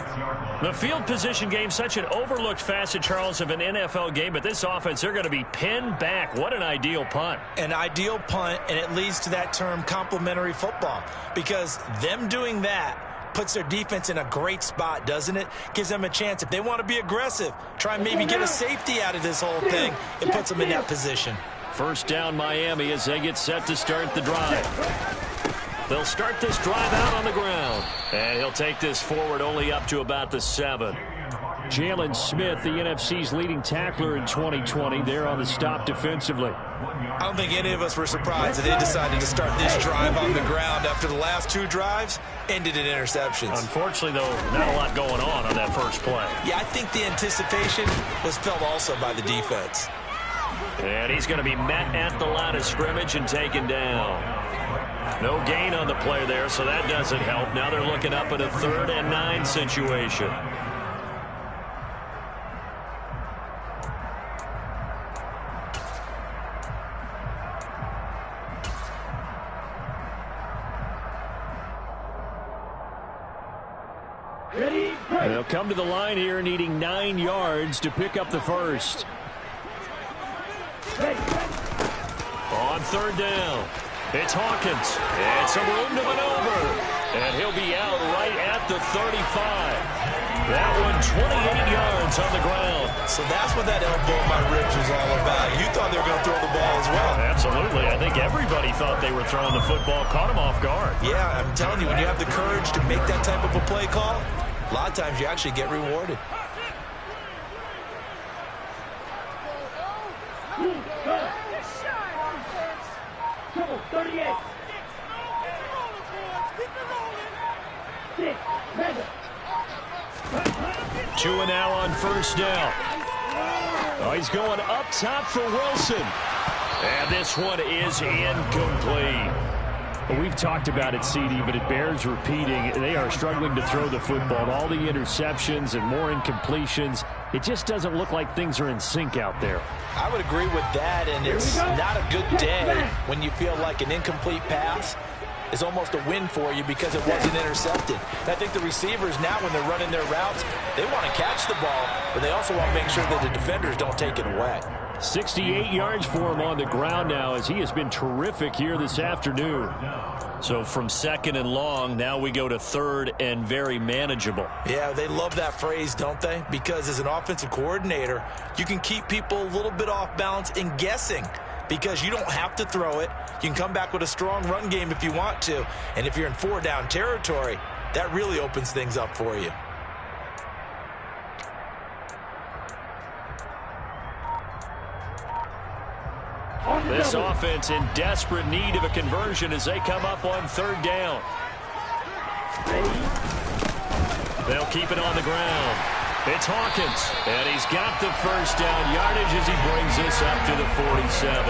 The field position game, such an overlooked facet, Charles, of an NFL game. But this offense, they're going to be pinned back. What an ideal punt. An ideal punt, and it leads to that term complementary football. Because them doing that puts their defense in a great spot, doesn't it? Gives them a chance. If they want to be aggressive, try and maybe get a safety out of this whole thing, it puts them in that position. First down, Miami, as they get set to start the drive. They'll start this drive out on the ground. And he'll take this forward only up to about the 7. Jalen Smith, the NFC's leading tackler in 2020, there on the stop defensively. I don't think any of us were surprised that they decided to start this drive on the ground after the last 2 drives ended in interceptions. Unfortunately, though, not a lot going on that first play. Yeah, I think the anticipation was felt also by the defense. And he's going to be met at the line of scrimmage and taken down. No gain on the play there, so that doesn't help. Now they're looking up at a 3rd and 9 situation. They'll come to the line here needing 9 yards to pick up the first. On 3rd down, it's Hawkins. And some room to maneuver. And he'll be out right at the 35. That one 28 yards on the ground. So that's what that elbow in my ribs was all about. You thought they were going to throw the ball as well. Absolutely. I think everybody thought they were throwing the football. Caught him off guard. Yeah, I'm telling you, when you have the courage to make that type of a play call, a lot of times you actually get rewarded. Trouble, 38. 6, Madden. 2 and now on first down. Oh, he's going up top for Wilson. And this one is incomplete. Well, we've talked about it, CD, but it bears repeating. They are struggling to throw the football. All the interceptions and more incompletions. It just doesn't look like things are in sync out there. I would agree with that, and it's not a good day when you feel like an incomplete pass is almost a win for you because it wasn't intercepted. And I think the receivers now, when they're running their routes, they want to catch the ball, but they also want to make sure that the defenders don't take it away. 68 yards for him on the ground now, as he has been terrific here this afternoon. So from 2nd and long, now we go to 3rd and very manageable. Yeah, they love that phrase, don't they? Because as an offensive coordinator, you can keep people a little bit off balance and guessing, because you don't have to throw it. You can come back with a strong run game if you want to. And if you're in 4-down territory, that really opens things up for you. This offense in desperate need of a conversion as they come up on 3rd down. They'll keep it on the ground. It's Hawkins, and he's got the first down yardage as he brings this up to the 47.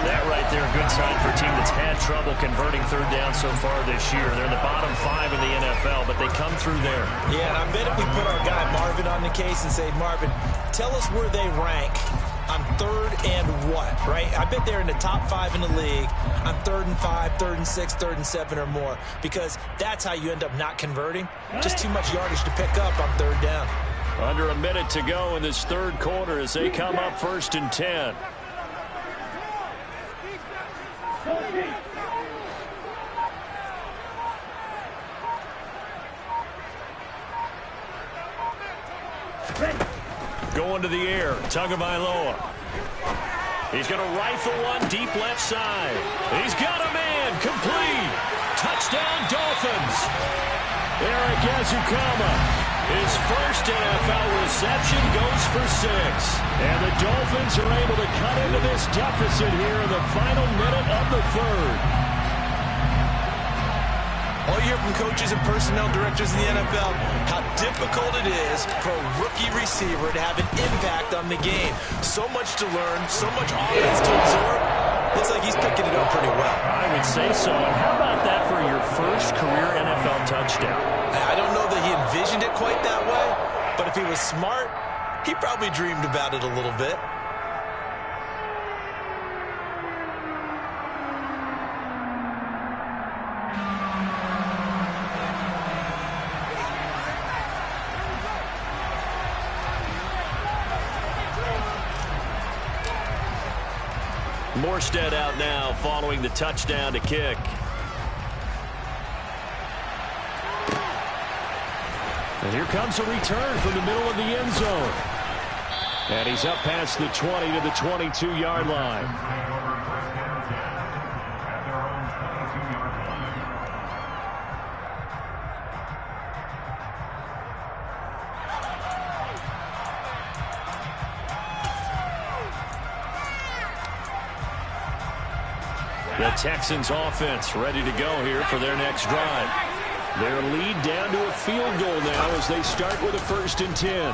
That right there, a good sign for a team that's had trouble converting 3rd down so far this year. They're in the bottom 5 in the NFL, but they come through there. Yeah, and I bet if we put our guy Marvin on the case and say, Marvin, tell us where they rank on 3rd and what, right? I bet they're in the top 5 in the league on 3rd and 5, 3rd and 6, 3rd and 7 or more, because that's how you end up not converting. Just too much yardage to pick up on 3rd down. Under a minute to go in this 3rd quarter as they come up 1st and 10. Going to the air, Tagovailoa. He's going to rifle one deep left side. He's got a man, complete. Touchdown, Dolphins. Eric Ezukama, his first NFL reception goes for 6. And the Dolphins are able to cut into this deficit here in the final minute of the 3rd. All you hear from coaches and personnel directors in the NFL, how difficult it is for a rookie receiver to have an impact on the game. So much to learn, so much offense to absorb. Looks like he's picking it up pretty well. I would say so. And how about that for your first career NFL touchdown? I don't know that he envisioned it quite that way, but if he was smart, he probably dreamed about it a little bit. Morstead out now following the touchdown to kick. And here comes a return from the middle of the end zone. And he's up past the 20 to the 22-yard line. The Texans offense ready to go here for their next drive. Their lead down to a field goal now as they start with a 1st and 10.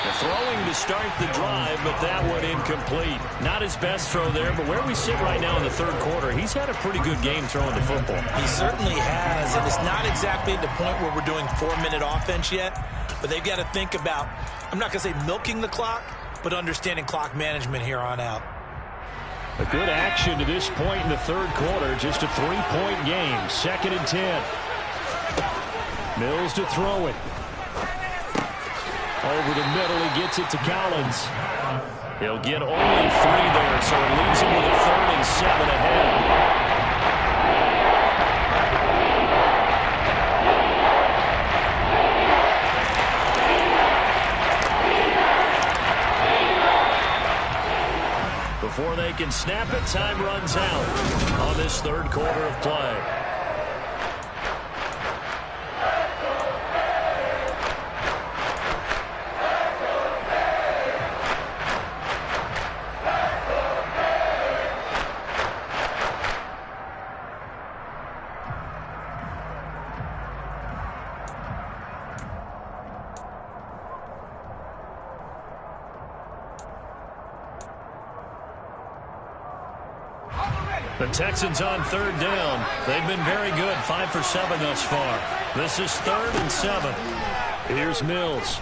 The throwing to start the drive, but that one incomplete. Not his best throw there, but where we sit right now in the 3rd quarter, he's had a pretty good game throwing the football. He certainly has, and it's not exactly at the point where we're doing 4-minute offense yet, but they've got to think about, I'm not going to say milking the clock, but understanding clock management here on out. A good action to this point in the 3rd quarter. Just a 3-point game. 2nd and 10. Mills to throw it. Over the middle, he gets it to Collins. He'll get only 3 there, so it leaves him with a 3rd and 7 ahead. Before they can snap it, time runs out on this 3rd quarter of play. The Texans on 3rd down. They've been very good, 5 for 7 thus far. This is 3rd and 7. Here's Mills.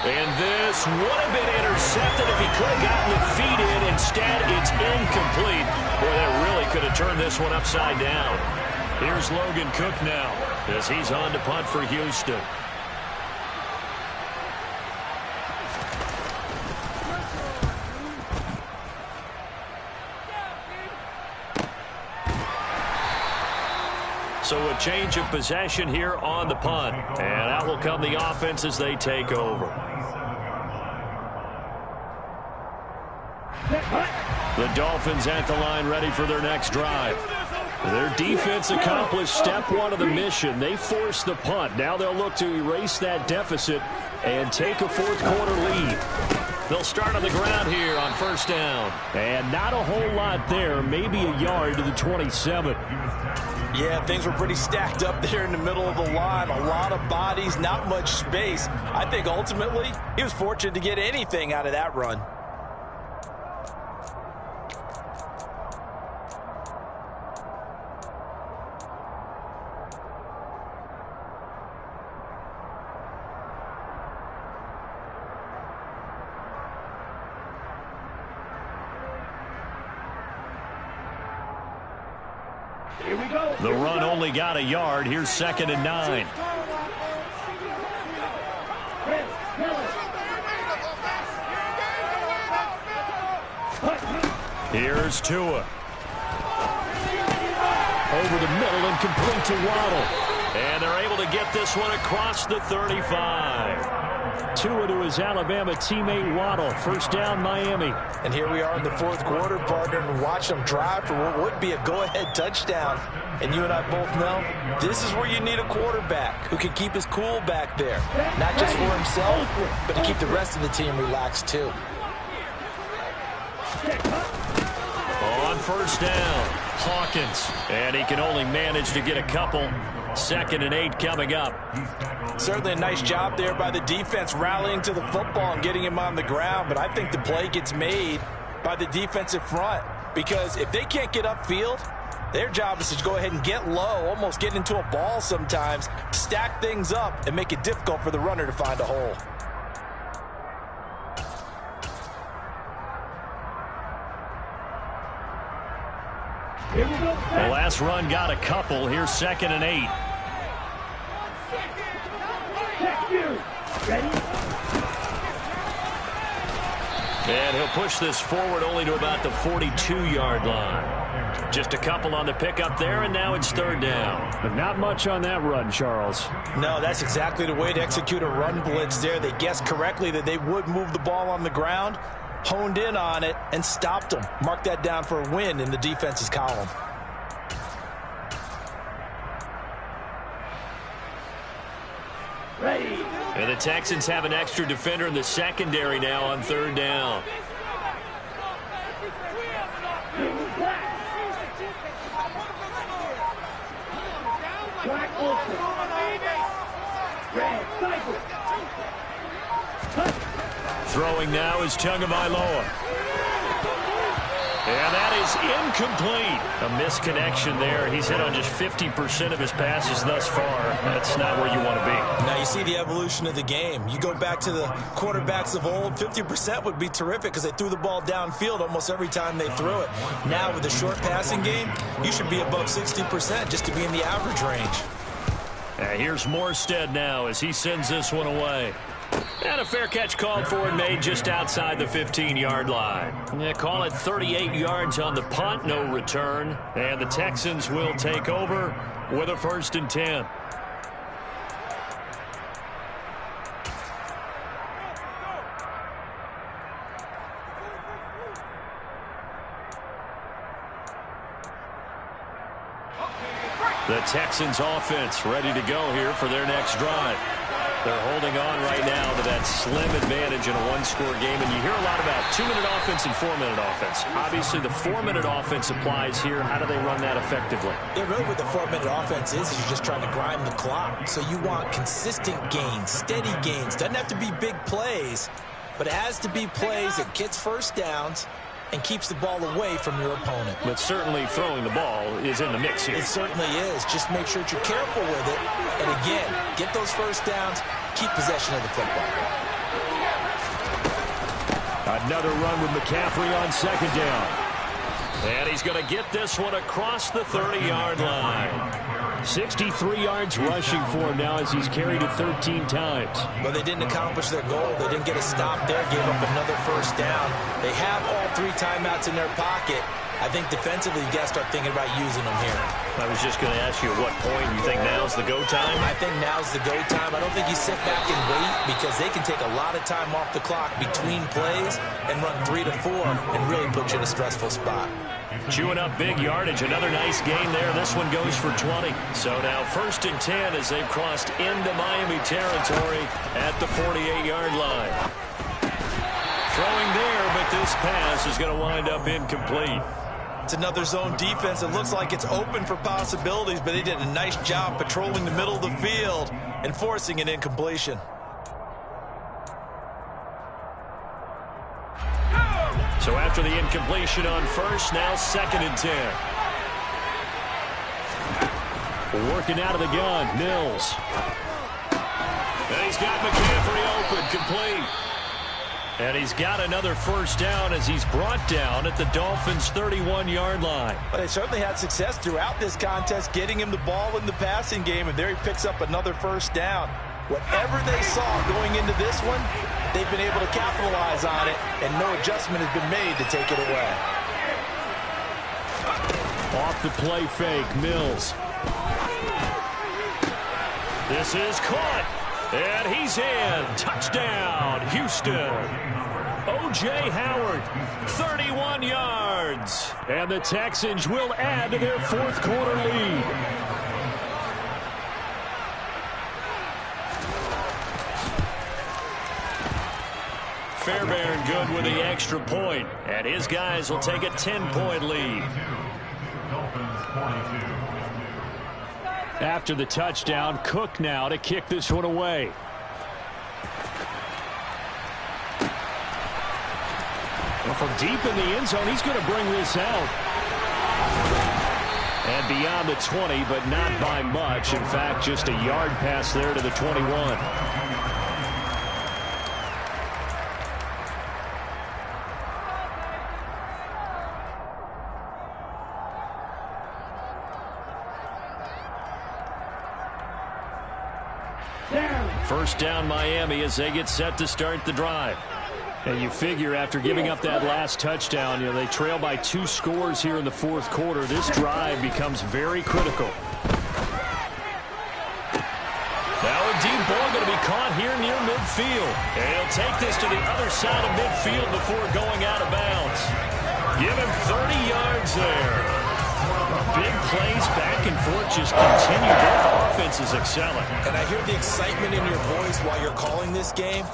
And this would have been intercepted if he could have gotten the feet in. Instead, it's incomplete. Boy, that really could have turned this one upside down. Here's Logan Cook now as he's on to punt for Houston. So a change of possession here on the punt. And out will come the offense as they take over. The Dolphins at the line ready for their next drive. Their defense accomplished step 1 of the mission. They forced the punt. Now they'll look to erase that deficit and take a 4th quarter lead. They'll start on the ground here on 1st down. And not a whole lot there. Maybe a yard to the 27. Yeah, things were pretty stacked up there in the middle of the line. A lot of bodies, not much space. I think ultimately he was fortunate to get anything out of that run. Here we go. The run only got a yard. Here's 2nd and 9. Here's Tua. Over the middle and complete to Waddle. And they're able to get this one across the 35. Tua to his Alabama teammate Waddle. First down, Miami. And here we are in the 4th quarter, partner, and watch them drive for what would be a go-ahead touchdown. And you and I both know this is where you need a quarterback who can keep his cool back there. Not just for himself, but to keep the rest of the team relaxed too. On first down, Hawkins. And he can only manage to get a couple. 2nd and 8 coming up. Certainly a nice job there by the defense rallying to the football and getting him on the ground. But I think the play gets made by the defensive front. Because if they can't get upfield, their job is to go ahead and get low, almost get into a ball sometimes, stack things up, and make it difficult for the runner to find a hole. The last run got a couple. Here's 2nd and 8. And he'll push this forward only to about the 42-yard line. Just a couple on the pickup there, and now it's 3rd down. But not much on that run, Charles. No, that's exactly the way to execute a run blitz there. They guessed correctly that they would move the ball on the ground, honed in on it, and stopped them. Mark that down for a win in the defense's column. Ready. And the Texans have an extra defender in the secondary now on 3rd down. Throwing now is Tagovailoa. And that is incomplete. A misconnection there. He's hit on just 50% of his passes thus far. That's not where you want to be. Now you see the evolution of the game. You go back to the quarterbacks of old, 50% would be terrific because they threw the ball downfield almost every time they threw it. Now with the short passing game, you should be above 60% just to be in the average range. Here's Morstead now as he sends this one away. And a fair catch called for and made just outside the 15-yard line. Yeah, call it 38 yards on the punt, no return. And the Texans will take over with a 1st and 10. The Texans offense ready to go here for their next drive. They're holding on right now to that slim advantage in a one-score game. And you hear a lot about 2-minute offense and 4-minute offense. Obviously, the 4-minute offense applies here. How do they run that effectively? Yeah, really what the 4-minute offense is you're just trying to grind the clock. So you want consistent gains, steady gains. Doesn't have to be big plays, but it has to be plays that gets first downs and keeps the ball away from your opponent. But certainly throwing the ball is in the mix here. It certainly is. Just make sure that you're careful with it. And again, get those first downs, keep possession of the football. Another run with McCaffrey on 2nd down. And he's going to get this one across the 30-yard line. 63 yards rushing for him now as he's carried it 13 times. But they didn't accomplish their goal. They didn't get a stop there, gave up another first down. They have all 3 timeouts in their pocket. I think defensively, you got to start thinking about using them here. I was just going to ask you at what point you think now's the go time? I think now's the go time. I don't think you sit back and wait because they can take a lot of time off the clock between plays and run 3 to 4 and really put you in a stressful spot. Chewing up big yardage. Another nice gain there. This one goes for 20. So now 1st and 10 as they've crossed into Miami territory at the 48-yard line. Throwing there, but this pass is going to wind up incomplete. It's another zone defense. It looks like it's open for possibilities, but they did a nice job patrolling the middle of the field and forcing an incompletion. So after the incompletion on 1st, now 2nd and 10. Working out of the gun, Mills. And he's got McCaffrey open, complete. And he's got another first down as he's brought down at the Dolphins' 31-yard line. But they certainly had success throughout this contest, getting him the ball in the passing game, and there he picks up another first down. Whatever they saw going into this one, they've been able to capitalize on it, and no adjustment has been made to take it away. Off the play fake, Mills. This is caught, and he's in. Touchdown, Houston. O.J. Howard, 31 yards. And the Texans will add to their fourth quarter lead. Fairbairn good with the extra point, and his guys will take a 10-point lead. After the touchdown, Cook now to kick this one away. Well, from deep in the end zone, he's going to bring this out. And beyond the 20, but not by much. In fact, just a yard pass there to the 21. First down Miami as they get set to start the drive. And you figure after giving up that last touchdown, they trail by 2 scores here in the fourth quarter. This drive becomes very critical. Now a deep ball going to be caught here near midfield. And he'll take this to the other side of midfield before going out of bounds. Give him 30 yards there. Big plays back and forth just continue. Both offenses excelling. And I hear the excitement in your voice while you're calling this game.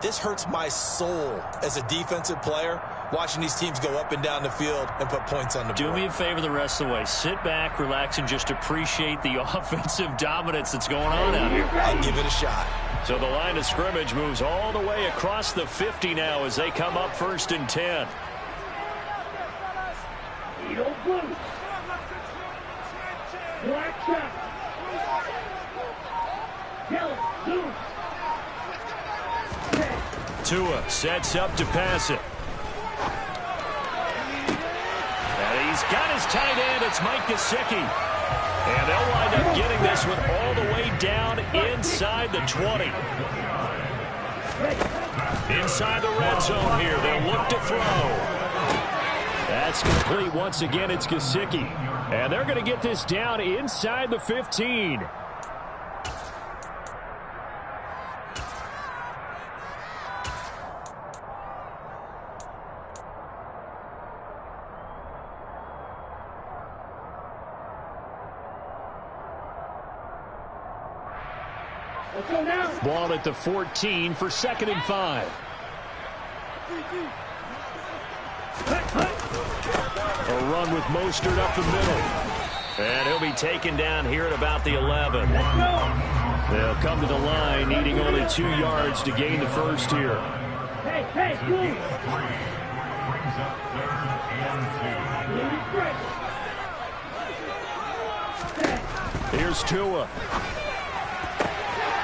This hurts my soul as a defensive player, watching these teams go up and down the field and put points on the board. Do me a favor the rest of the way. Sit back, relax, and just appreciate the offensive dominance that's going on out here. I'll give it a shot. So the line of scrimmage moves all the way across the 50 now as they come up 1st and 10. Black shot. Yellow, blue. Tua sets up to pass it. And he's got his tight end. It's Mike Gesicki. And they'll wind up getting this one all the way down inside the 20. Inside the red zone here. They'll look to throw. That's complete once again. It's Gesicki. And they're going to get this down inside the 15. Ball at the 14 for 2nd and 5. A run with Mostert up the middle. And he'll be taken down here at about the 11. They'll come to the line, needing only 2 yards to gain the first here. Here's Tua.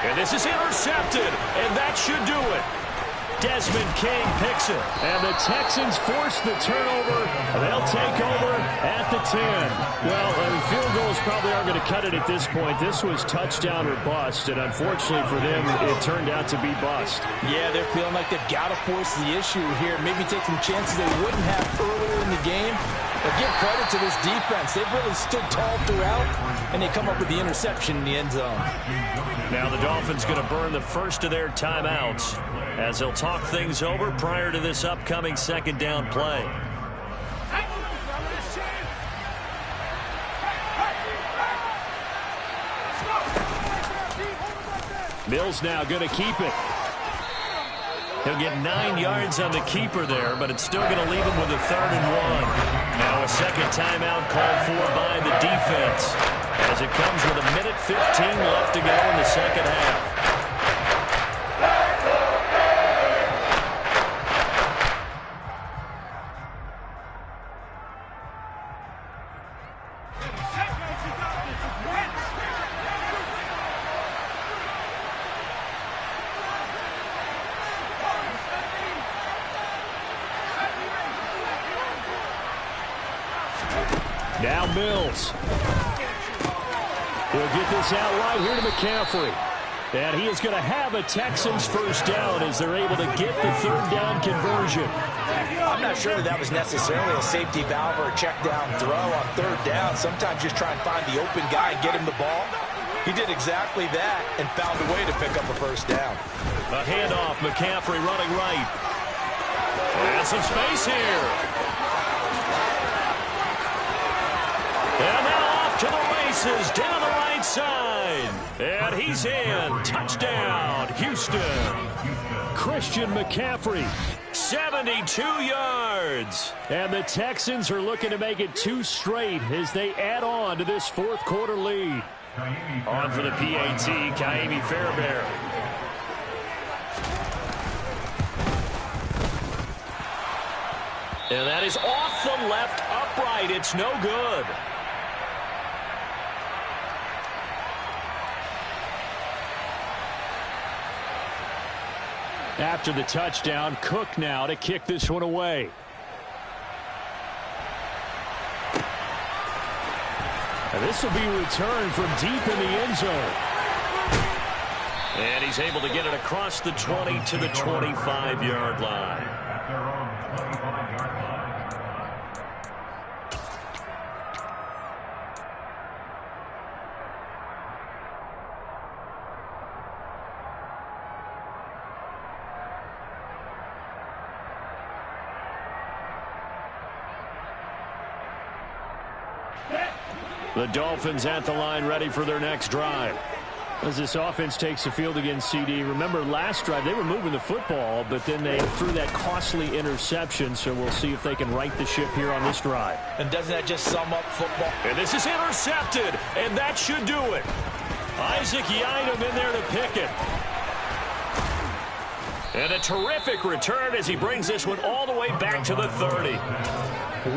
And this is intercepted, and that should do it. Desmond King picks it, and the Texans force the turnover. They'll take over at the 10. Well, field goals probably aren't going to cut it at this point. This was touchdown or bust, and unfortunately for them, it turned out to be bust. Yeah, they're feeling like they've got to force the issue here. Maybe take some chances they wouldn't have earlier in the game. But give credit to this defense. They've really stood tall throughout, and they come up with the interception in the end zone. Now the Dolphins going to burn the first of their timeouts as they'll talk things over prior to this upcoming 2nd down play. Mills now going to keep it. He'll get 9 yards on the keeper there, but it's still going to leave him with a 3rd and 1. Now a second timeout called for by the defense as it comes with 1:15 left to go in the second half. Now Mills. He'll get this out right here to McCaffrey. And he is going to have a Texans first down as they're able to get the third down conversion. I'm not sure that was necessarily a safety valve or a check down throw on third down. Sometimes just try and find the open guy and get him the ball. He did exactly that and found a way to pick up a first down. A handoff, McCaffrey running right. And some space here. And now off to the races down the right side. And he's in. Touchdown, Houston. Christian McCaffrey, 72 yards. And the Texans are looking to make it 2 straight as they add on to this fourth quarter lead. On for the PAT, Kaimi Fairbairn. And that is off the left upright. It's no good. After the touchdown, Cook now to kick this one away. And this will be returned from deep in the end zone. And he's able to get it across the 20 to the 25-yard line. At their own 25-yard line. The Dolphins at the line ready for their next drive. As this offense takes the field against CD, remember last drive they were moving the football, but then they threw that costly interception, so we'll see if they can right the ship here on this drive. And doesn't that just sum up football? And this is intercepted, and that should do it. Isaac Yiadom in there to pick it. And a terrific return as he brings this one all the way back to the 30.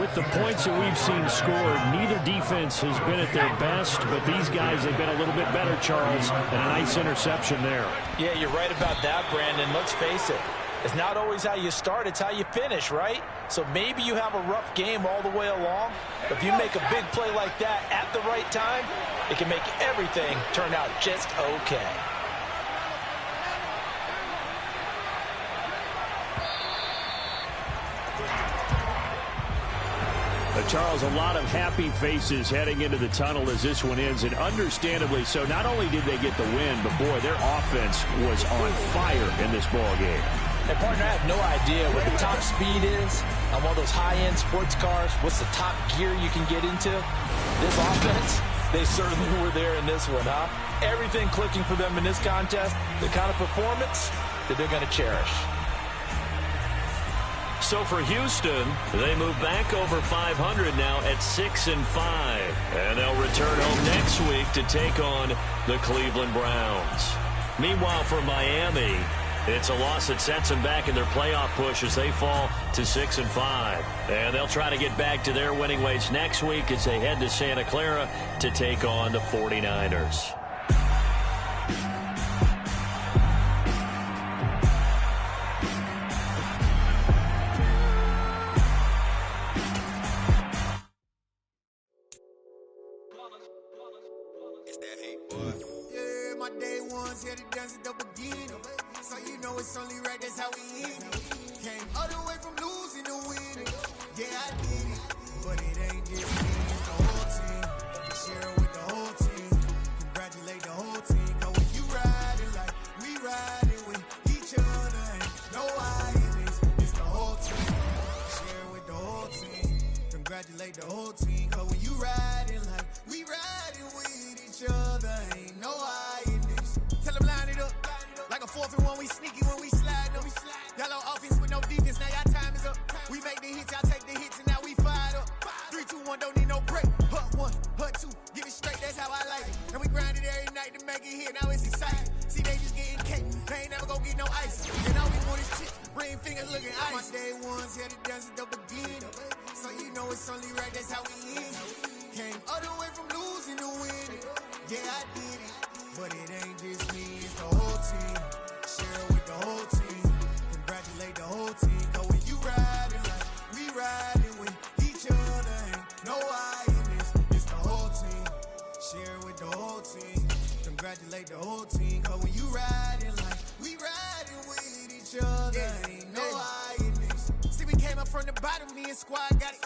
With the points that we've seen scored, neither defense has been at their best, but these guys have been a little bit better, Charles, and a nice interception there. Yeah, you're right about that, Brandon. Let's face it. It's not always how you start, it's how you finish, right? So maybe you have a rough game all the way along, but if you make a big play like that at the right time, it can make everything turn out just okay. Charles, a lot of happy faces heading into the tunnel as this one ends, and understandably so. Not only did they get the win, but, boy, their offense was on fire in this ball game. And, partner, I have no idea what the top speed is on one of those high-end sports cars. What's the top gear you can get into? This offense, they certainly were there in this one, huh? Everything clicking for them in this contest, the kind of performance that they're going to cherish. So for Houston, they move back over 500 now at 6-5. And they'll return home next week to take on the Cleveland Browns. Meanwhile, for Miami, it's a loss that sets them back in their playoff push as they fall to 6-5. And they'll try to get back to their winning ways next week as they head to Santa Clara to take on the 49ers. Congratulate the whole team, cause when you riding like we riding with each other, ain't no hiding this. Tell them line it up, like a 4th and 1, we sneaky when we slide them. Y'all on offense with no defense, now y'all time is up. We make the hits, y'all take the hits, and now we fired up. 3, 2, 1, don't need no break. Hut 1, hut 2, give it straight, that's how I like it. And we grind it every night to make it hit, now it's exciting. See, they just getting cake, they ain't never gonna get no ice. And all we want is chips, ring fingers looking ice. My day ones here to dance at the beginning. So you know it's only right, that's how we end. Came all the way from losing to winning. Yeah, I did it, but it ain't just me, it's the whole team. Share it with the whole team. Congratulate the whole team. Cause when you riding like we riding with each other, ain't no hiding this. congratulate the whole team. Cause when you ride in life, we riding with each other. Ain't no hiding this. See, we came up from the bottom, me and squad got it.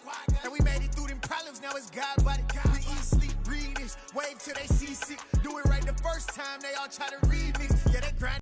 And we made it through them problems, now it's God body. We eat, sleep, breathe this. Wave till they see sick. Do it right the first time, they all try to remix. Yeah, they grind.